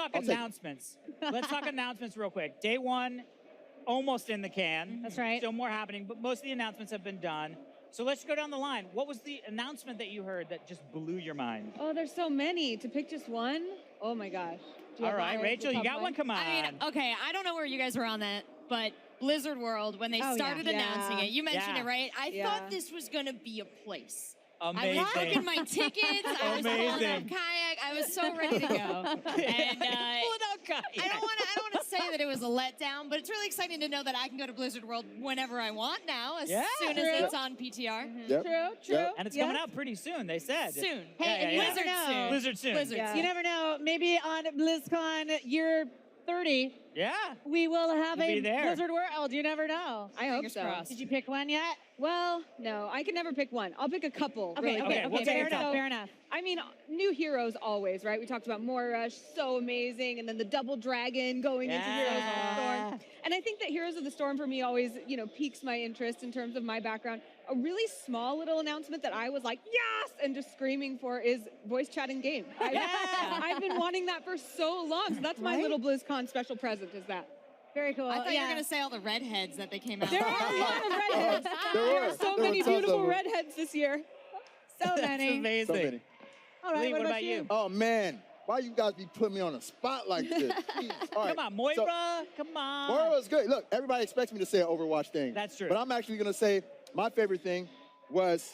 talk announcements. Let's talk announcements real quick. Day one, almost in the can. That's right. Still more happening, but most of the announcements have been done. So let's go down the line. What was the announcement that you heard that just blew your mind? Oh, there's so many. To pick just one? Oh my gosh. All right, Rachel, you got one? Come on. I mean, okay, I don't know where you guys were on that, but Blizzard World, when they started announcing it, you mentioned it, right? I thought this was going to be a place. Amazing. I was booking my tickets. I was pulling up kayak. I was so ready to go. And I don't want to say that it was a letdown, but it's really exciting to know that I can go to Blizzard World whenever I want now, as soon as it's on PTR. True. And it's coming out pretty soon, they said. Soon. Hey, Blizzard soon. Blizzard soon. Blizzard soon. You never know. Maybe on BlizzCon year 30, we will have a Blizzard World. You never know. I hope so. Did you pick one yet? Well, no, I can never pick one. I'll pick a couple. Okay, we'll fair enough. I mean, new heroes always, right? We talked about Morush, so amazing, and then the Double Dragon going into Heroes of the Storm. And I think that Heroes of the Storm for me always, piques my interest in terms of my background. A really small little announcement that I was like, yes, and just screaming for is voice chat in game. I've been wanting that for so long. So that's my little BlizzCon special present is that. Very cool. I thought you were going to say all the redheads that they came out. There are a lot of redheads. There are so many beautiful redheads this year. So many. Amazing. So many. All right, Lee, what about you? Oh, man. Why you guys be putting me on a spot like this? All right. Come on, Moira. Come on. Moira's good. Look, everybody expects me to say an Overwatch thing. That's true. But I'm actually going to say my favorite thing was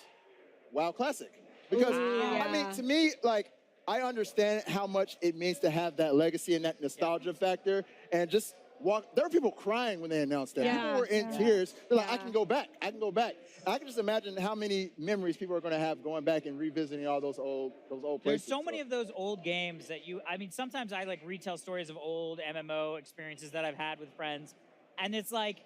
WoW Classic. Because, I mean, to me, like, I understand how much it means to have that legacy and that nostalgia factor. And just there were people crying when they announced that. People were in tears. They're like, I can go back. I can go back. I can just imagine how many memories people are going to have going back and revisiting all those old places. There's so many of those old games that I mean, sometimes I like retell stories of old MMO experiences that I've had with friends. And it's like,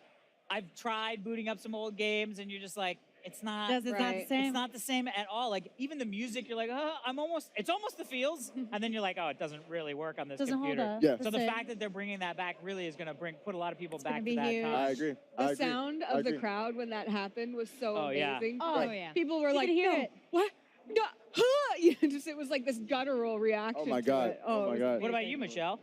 I've tried booting up some old games and you're just like, it's not the same. It's not the same at all. Like even the music, you're like, it's almost the feels, and then you're like, oh, it doesn't really work on this computer. Hold up. So the fact that they're bringing that back really is going to put a lot of people back to that huge. time. I agree. The sound of the crowd when that happened was so amazing. Oh, yeah. People were like, hear no, it. what? No, huh? It was like this guttural reaction. Oh my God. To it. Oh my God. What about you, Michelle?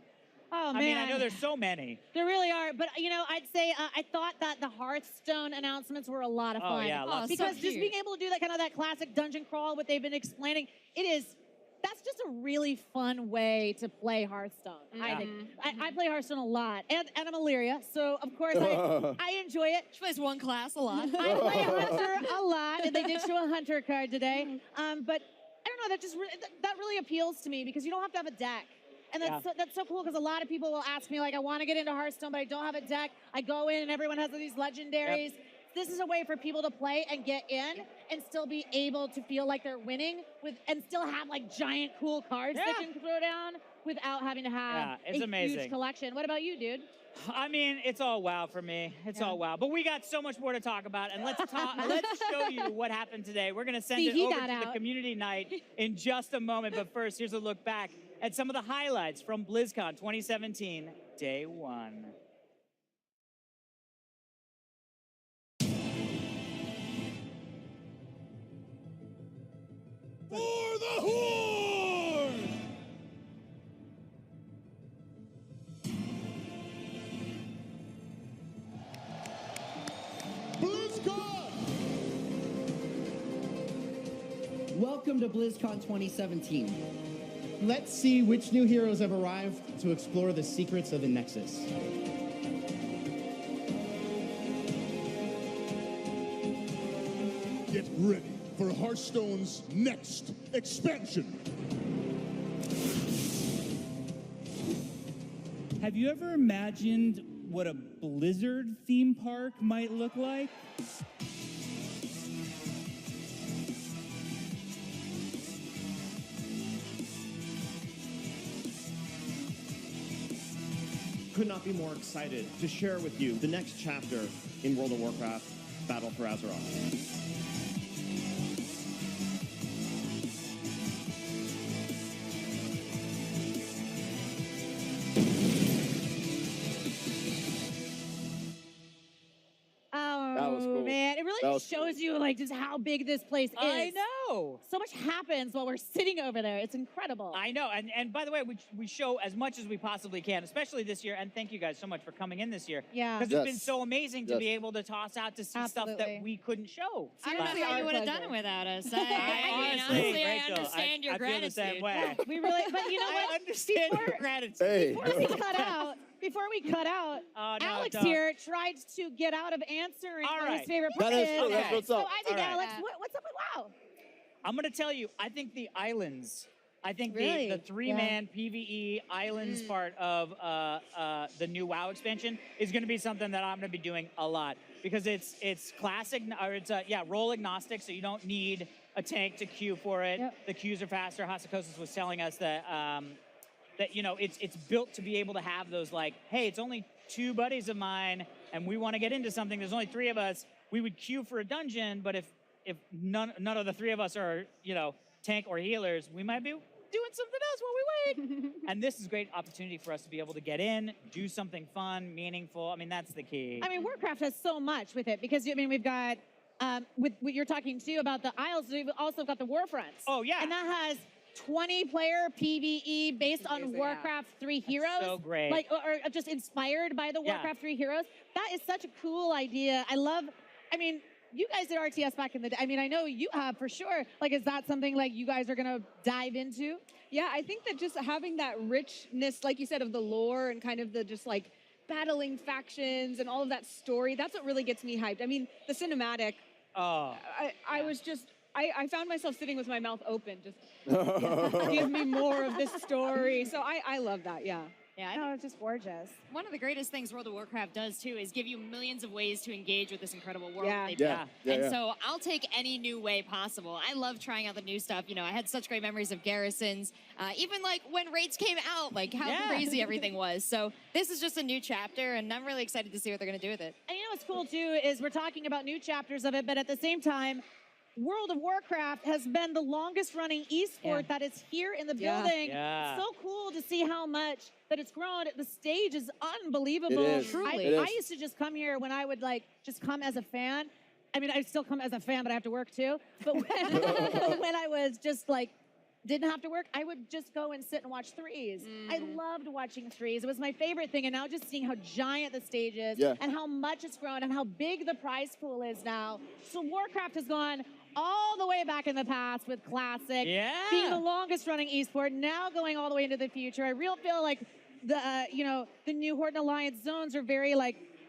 Oh, man. I mean, I know there's so many. There really are, but I'd say I thought that the Hearthstone announcements were a lot of fun. Oh yeah, lots because so just being able to do that classic dungeon crawl, what they've been explaining, that's just a really fun way to play Hearthstone. I think I play Hearthstone a lot, and I'm Illyria, so of course I enjoy it. She plays one class a lot. I play Hunter a lot, and they did show a Hunter card today. But I don't know, that really appeals to me because you don't have to have a deck. And that's so cool because a lot of people will ask me, like, I want to get into Hearthstone, but I don't have a deck. I go in and everyone has these legendaries. This is a way for people to play and get in and still be able to feel like they're winning and still have like giant cool cards they can throw down without having to have a huge collection. What about you, dude? I mean, it's all WoW for me. It's all WoW. But we got so much more to talk about, and let's show you what happened today. We're going to send it over to the community night in just a moment. But first, here's a look back at some of the highlights from BlizzCon 2017, Day 1. For the Horde! BlizzCon! Welcome to BlizzCon 2017. Let's see which new heroes have arrived to explore the secrets of the Nexus. Get ready for Hearthstone's next expansion. Have you ever imagined what a Blizzard theme park might look like? Could not be more excited to share with you the next chapter in World of Warcraft, Battle for Azeroth. Oh, man. It really just shows you, like just how big this place is. I know. So much happens while we're sitting over there. It's incredible. I know. And by the way, we show as much as we possibly can, especially this year. And thank you guys so much for coming in this year. Yeah. Because it's been so amazing to be able to toss out to see stuff Absolutely. that we couldn't show. I don't know how you would have done it without us. Honestly, I Rachel, understand your I feel the same gratitude. way. We really, but you know what? I understand your gratitude. Hey. Before we cut out, Oh, no, Alex don't. here tried to get out of answering All what right. his favorite part That is is. true. That's what's So up. I think, All right. Alex, what's up with WoW? I'm going to tell you, I think the islands, I think Really? the three-man PvE islands part of the new WoW expansion is going to be something that I'm going to be doing a lot because it's classic, or it's role agnostic, so you don't need a tank to queue for it. Yep. The queues are faster. Hasakosis was telling us that that it's built to be able to have those like, hey, it's only 2 buddies of mine and we want to get into something. There's only 3 of us. We would queue for a dungeon, but if none of the 3 of us are, tank or healers, we might be doing something else while we wait. And this is a great opportunity for us to be able to get in, do something fun, meaningful. I mean, that's the key. I mean, Warcraft has so much with it because, we've got, with what you're talking too about the Isles, we've also got the Warfronts. Oh, yeah. And that has 20-player PvE based on Amazing, Warcraft 3 heroes. so great. Like, or just inspired by the Warcraft 3 heroes. That is such a cool idea. You guys did RTS back in the day. I know you have for sure. Like, is that something like you guys are going to dive into? Yeah, I think that just having that richness, like you said, of the lore and kind of the just like battling factions and all of that story, that's what really gets me hyped. I mean, the cinematic, I found myself sitting with my mouth open, just give me more of this story. So I love that, yeah. Yeah, No, it's just gorgeous. one of the greatest things World of Warcraft does too is give you millions of ways to engage with this incredible world Yeah. that they Yeah. built. And so I'll take any new way possible. I love trying out the new stuff. I had such great memories of garrisons. Even like when raids came out, like how crazy everything was. So this is just a new chapter, and I'm really excited to see what they're going to do with it. And what's cool too is we're talking about new chapters of it, but at the same time, World of Warcraft has been the longest running esport that is here in the building. Yeah. So cool to see how much that it's grown. The stage is unbelievable. It is. Truly. It is. I used to just come here when I would just come as a fan. I still come as a fan, but I have to work too. But when I was just didn't have to work, I would just go and sit and watch threes. I loved watching threes. It was my favorite thing. And now just seeing how giant the stage is and how much it's grown and how big the prize pool is now. So Warcraft has gone all the way back in the past with Classic, being the longest running esport, now going all the way into the future. I feel like the new Horde and Alliance zones are very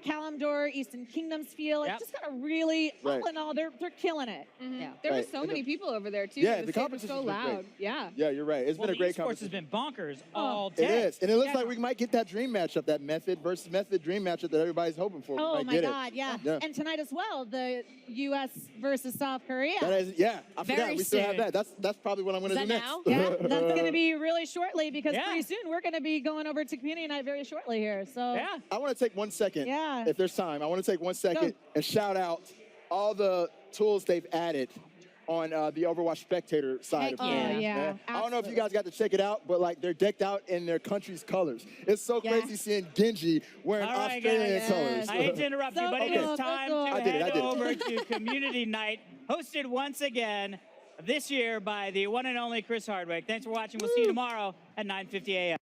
Kalimdor, Eastern Kingdoms feel. It's just got a really, all in all, they're killing it. Yeah. There were so many people over there too. Yeah, the the stage was competition so has been loud. great. Yeah. Yeah, you're right. It's been a great Esports has competition. been bonkers all It day. is. And it looks like we might get that dream matchup, that Method versus Method dream matchup that everybody's hoping for. We Oh might my get God, yeah. And tonight as well, the U.S. versus South Korea. That is, I forgot. Very We still have soon. that. That's probably what I'm going to do Is next. that Yeah, that's going to be really shortly because Yeah. pretty soon we're going to be going over to Community Night very shortly here. So Yeah. I want to take 1 second. Yeah. If there's time, I want to take 1 second and shout out all the tools they've added on the Overwatch spectator side of Heck things. yeah. I don't know if you guys got to check it out, but they're decked out in their country's colors. It's so crazy seeing Genji wearing All right, Australian guys. colors. I hate to interrupt you, So but it cool, is so time cool. to I did it, head I did it. over to Community Night, hosted once again this year by the one and only Chris Hardwick. Thanks for watching. We'll see you tomorrow at 9:50 a.m.